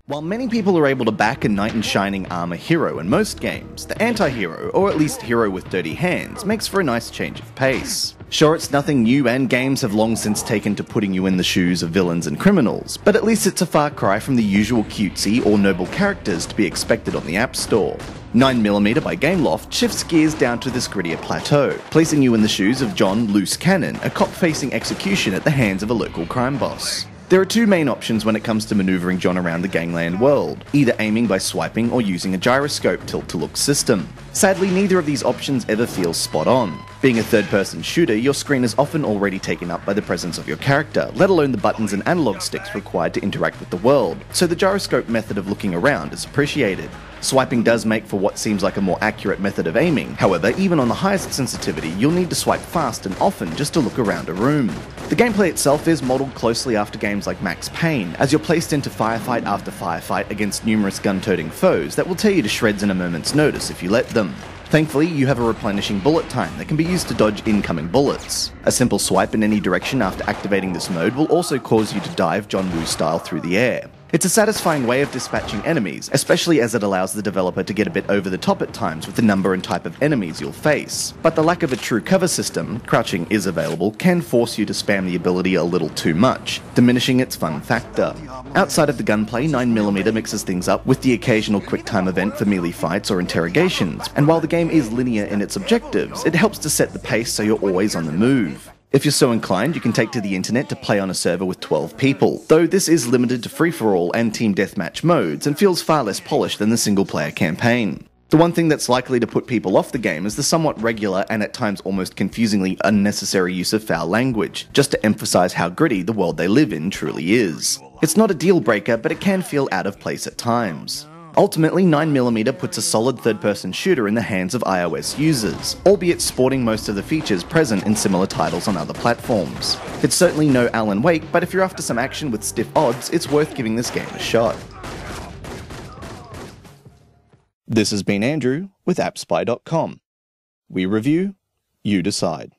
While many people are able to back a knight in shining armor hero in most games, the anti-hero, or at least hero with dirty hands, makes for a nice change of pace. Sure, it's nothing new and games have long since taken to putting you in the shoes of villains and criminals, but at least it's a far cry from the usual cutesy or noble characters to be expected on the App Store. 9mm by Gameloft shifts gears down to this grittier plateau, placing you in the shoes of John Loose Cannon, a cop facing execution at the hands of a local crime boss. There are two main options when it comes to maneuvering John around the gangland world, either aiming by swiping or using a gyroscope tilt-to-look system. Sadly, neither of these options ever feels spot on. Being a third-person shooter, your screen is often already taken up by the presence of your character, let alone the buttons and analog sticks required to interact with the world, so the gyroscope method of looking around is appreciated. Swiping does make for what seems like a more accurate method of aiming, however, even on the highest sensitivity, you'll need to swipe fast and often just to look around a room. The gameplay itself is modelled closely after games like Max Payne, as you're placed into firefight after firefight against numerous gun-toting foes that will tear you to shreds in a moment's notice if you let them. Thankfully, you have a replenishing bullet time that can be used to dodge incoming bullets. A simple swipe in any direction after activating this mode will also cause you to dive John Woo style through the air. It's a satisfying way of dispatching enemies, especially as it allows the developer to get a bit over the top at times with the number and type of enemies you'll face. But the lack of a true cover system, crouching is available, can force you to spam the ability a little too much, diminishing its fun factor. Outside of the gunplay, 9mm mixes things up with the occasional Quicktime event for melee fights or interrogations, and while the game is linear in its objectives, it helps to set the pace so you're always on the move. If you're so inclined, you can take to the internet to play on a server with 12 people, though this is limited to free-for-all and team deathmatch modes and feels far less polished than the single-player campaign. The one thing that's likely to put people off the game is the somewhat regular and at times almost confusingly unnecessary use of foul language, just to emphasize how gritty the world they live in truly is. It's not a deal breaker, but it can feel out of place at times. Ultimately, 9mm puts a solid third-person shooter in the hands of iOS users, albeit sporting most of the features present in similar titles on other platforms. It's certainly no Alan Wake, but if you're after some action with stiff odds, it's worth giving this game a shot. This has been Andrew with AppSpy.com. We review, you decide.